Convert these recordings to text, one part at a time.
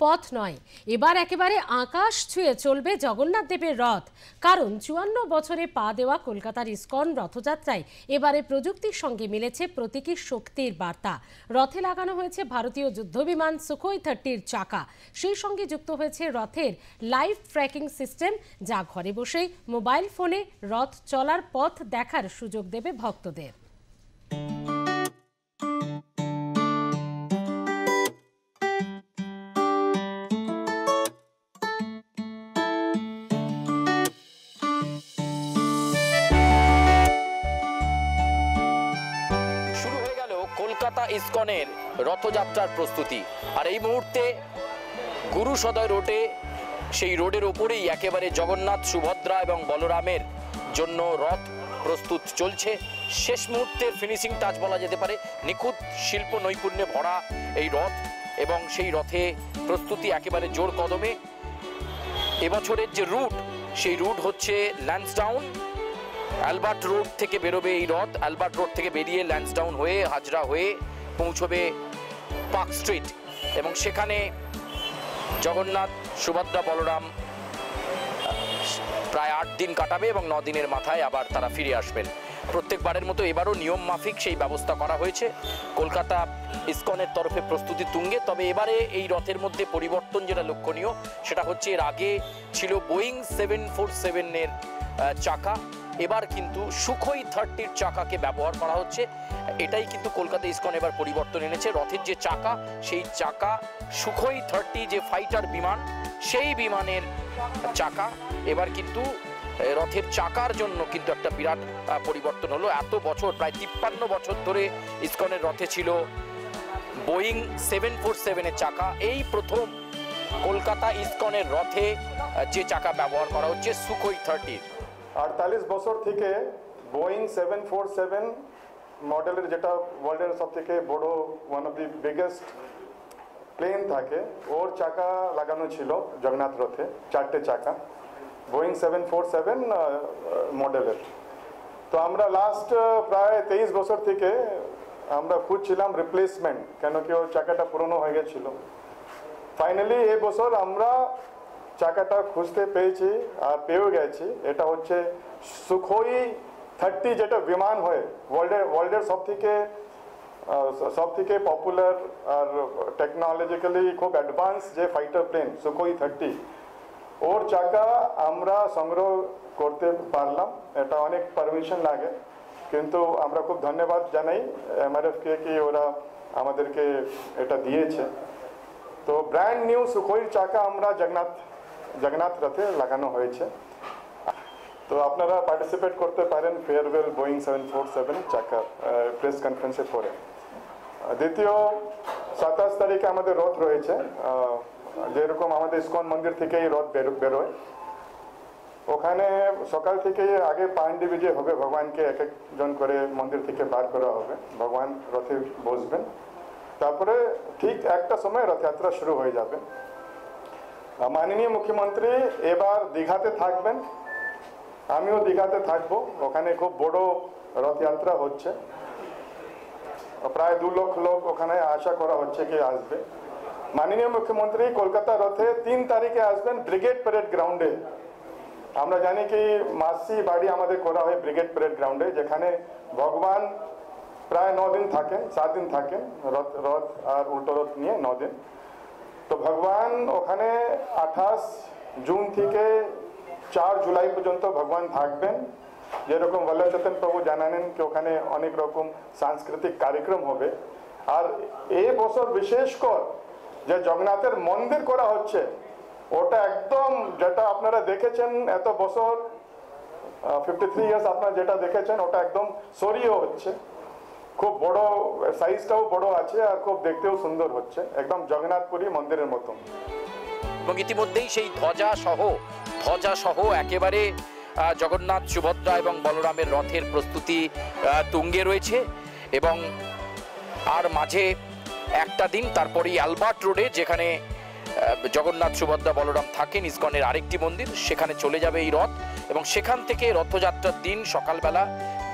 পথ নয়, এবার একেবারে আকাশ ছুঁয়ে চলবে জগন্নাথ দেবের রথ। কারণ 54 বছরে পা দেওয়া কলকাতার ইসকন রথযাত্রায় এবারে প্রযুক্তির সঙ্গে মিলেছে প্রতীকী শক্তির বার্তা। রথে লাগানো হয়েছে ভারতীয় যুদ্ধবিমান সুখোই 30-র চাকা। সেই সঙ্গে যুক্ত হয়েছে রথের লাইভ ট্র্যাকিং সিস্টেম, যা ঘরে বসেই মোবাইল ফোনে রথ চলার পথ দেখার সুযোগ দেবে ভক্তদের। কলকাতা ইসকনের রথযাত্রার প্রস্তুতি, আর এই মুহূর্তে গুরু সদয় রোডে, সেই রোডের ওপরেই একেবারে জগন্নাথ, সুভদ্রা এবং বলরামের জন্য রথ প্রস্তুত চলছে। শেষ মুহূর্তের ফিনিশিং টাচ বলা যেতে পারে। নিখুঁত শিল্প নৈপুণ্যে ভরা এই রথ, এবং সেই রথে প্রস্তুতি একেবারে জোর কদমে। এবছরের যে রুট, সেই রুট হচ্ছে ল্যান্সডাউন। অ্যালবার্ট রোড থেকে বেরোবে এই রথ। অ্যালবার্ট রোড থেকে বেরিয়ে ল্যান্সডাউন হয়ে হাজরা হয়ে পৌঁছবে পার্ক স্ট্রিট, এবং সেখানে জগন্নাথ, সুভদ্রা, বলরাম প্রায় 8 দিন কাটাবে এবং 9 দিনের মাথায় আবার তারা ফিরে আসবেন। প্রত্যেকবারের মতো এবারও নিয়ম মাফিক সেই ব্যবস্থা করা হয়েছে। কলকাতা ইসকনের তরফে প্রস্তুতি তুঙ্গে। তবে এবারে এই রথের মধ্যে পরিবর্তন যেটা লক্ষণীয়, সেটা হচ্ছে এর আগে ছিল বোয়িং 747-এর চাকা, এবার কিন্তু সুখোই 30-র চাকাকে ব্যবহার করা হচ্ছে। এটাই কিন্তু কলকাতা ইসকন এবার পরিবর্তন এনেছে। রথের যে চাকা, সেই চাকা সুখোই 30 যে ফাইটার বিমান, সেই বিমানের চাকা। এবার কিন্তু রথের চাকার জন্য কিন্তু একটা বিরাট পরিবর্তন হলো। এত বছর, প্রায় 53 বছর ধরে ইসকনের রথে ছিল বোয়িং 747-এর চাকা। এই প্রথম কলকাতা ইসকনের রথে যে চাকা ব্যবহার করা হচ্ছে সুখোই 30। 48 বছর থেকে বোয়িং 747 মডেলের, যেটা ওয়ার্ল্ডের সব থেকে বড়, one of the biggest plane থাকে, ওর চাকা লাগানো ছিল জগন্নাথ রথে, 4টে চাকা বোয়িং 747 মডেলের। তো আমরা লাস্ট প্রায় 23 বছর থেকে আমরা খুঁজছিলাম রিপ্লেসমেন্ট, কেন কি ওর চাকাটা পুরনো হয়ে গেছিল। ফাইনালি এই বছর আমরা চাকাটা খুঁজতে পেয়েছি আর পেয়েও গেছি। এটা হচ্ছে সুখোই 30, যেটা বিমান হয়ে ওয়ার্ল্ডের সব থেকে পপুলার আর টেকনোলজিক্যালি খুব অ্যাডভান্স যে ফাইটার প্লেন সুখোই 30, ওর চাকা আমরা সংগ্রহ করতে পারলাম। এটা অনেক পারমিশন লাগে, কিন্তু আমরা খুব ধন্যবাদ জানাই এমআরএফকে কি ওরা আমাদেরকে এটা দিয়েছে। তো ব্র্যান্ড নিউ সুখোই চাকা আমরা জগন্নাথ রথে লাগানো হয়েছে। তো আপনারা পার্টিসিপেট করতে পারেন ফেয়ারওয়েল বোয়িং 747 চাকা প্রেস কনফারেন্সের পরে। দ্বিতীয় 27 তারিখে আমাদের রথ রয়েছে। যেরকম আমাদের ইসকন মন্দির থেকে এই রথ বেরোয়, ওখানে সকাল থেকে আগে পাণ্ডি বিজে হবে, ভগবানকে এক একজন করে মন্দির থেকে বার করা হবে, ভগবান রথে বসবেন। তারপরে ঠিক একটা সময় রথযাত্রা শুরু হয়ে যাবে। মাননীয় মুখ্যমন্ত্রী এবার দীঘাতে থাকবেন, আমিও দীঘাতে থাকবো। ওখানে খুব বড় রথযাত্রা হচ্ছে, প্রায় 2 লক্ষ লোক ওখানে আশা করা হচ্ছে কি আসবে। মাননীয় মুখ্যমন্ত্রী কলকাতা রথে 3 তারিখে আসবেন ব্রিগেড প্যারেড গ্রাউন্ডে। আমরা জানি কি মাসি বাড়ি আমাদের করা হয় ব্রিগেড প্যারেড গ্রাউন্ডে, যেখানে ভগবান প্রায় 9 দিন থাকেন, 7 দিন থাকেন, রথ আর উল্টো রথ নিয়ে 9 দিন। তো ভগবান ওখানে 28 জুন থেকে 4 জুলাই পর্যন্ত ভগবান থাকবেন। যেরকম বল্লভচন্দ্র প্রভু জানালেন কি ওখানে অনেক রকম সাংস্কৃতিক কার্যক্রম হবে। আর এই বছর বিশেষ করে যে জগন্নাথের মন্দির করা হচ্ছে, ওটা একদম যেটা আপনারা দেখেছেন এত বছর 53 ইয়ার্স আপনারা যেটা দেখেছেন, ওটা একদম সরিয়ে হচ্ছে। খুব বড়, সাইজটাও বড় আছে আর খুব দেখতেও সুন্দর হচ্ছে, একদম জগন্নাথপুরী মন্দিরের মতো। এবং ইতিমধ্যেই সেই ধ্বজা সহ একেবারে জগন্নাথ, সুভদ্রা এবং বলরামের রথের প্রস্তুতি তুঙ্গে রয়েছে। এবং আর মাঝে একটা দিন তারপরেই অ্যালবার্ট রোডে, যেখানে জগন্নাথ, সুভদ্রা, বলরাম থাকেন, ইসকনের আরেকটি মন্দির, সেখানে চলে যাবে এই রথ। এবং সেখান থেকে রথযাত্রার দিন সকালবেলা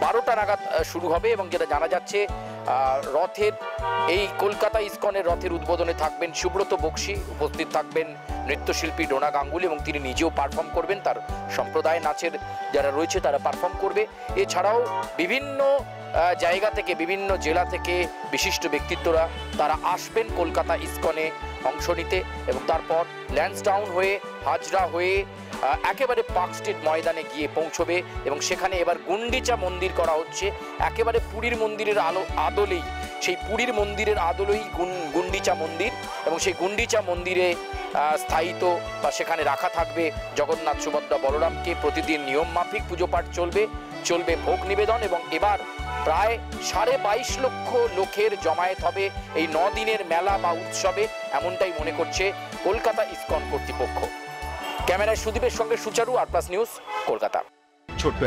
12টা নাগাদ শুরু হবে। এবং যেটা জানা যাচ্ছে রথের এই কলকাতা ইসকনের রথের উদ্বোধনে থাকবেন সুব্রত বক্সী, উপস্থিত থাকবেন নৃত্যশিল্পী ডোনা গাঙ্গুলি এবং তিনি নিজেও পারফর্ম করবেন, তার সম্প্রদায় নাচের যারা রয়েছে তারা পারফর্ম করবে। এছাড়াও বিভিন্ন জায়গা থেকে, বিভিন্ন জেলা থেকে বিশিষ্ট ব্যক্তিত্বরা তারা আসবেন কলকাতা ইসকনে অংশ নিতে এবং তারপর ল্যান্সডাউন হয়ে হাজরা হয়ে একেবারে পার্ক স্ট্রিট ময়দানে গিয়ে পৌঁছবে এবং সেখানে এবার গুন্ডিচা মন্দির করা হচ্ছে একেবারে পুরীর মন্দিরের আদলেই, সেই পুরীর মন্দিরের আদলেই গুন্ডিচা মন্দির এবং সেই গুন্ডিচা মন্দিরে স্থায়িত্ব বা সেখানে রাখা থাকবে জগন্নাথ, সুভদ্রা, বলরামকে। প্রতিদিন নিয়ম মাফিক পুজো পাঠ চলবে ভোগ নিবেদন এবং এবার প্রায় 22.5 লক্ষ লোকের জমায়েত হবে এই 9 দিনের মেলা বা উৎসবে, এমনটাই মনে করছে কলকাতা ইসকন কর্তৃপক্ষ। ক্যামেরায় সুদীপের সঙ্গে সুচারু, আর প্লাস নিউজ, কলকাতা। ছোট্ট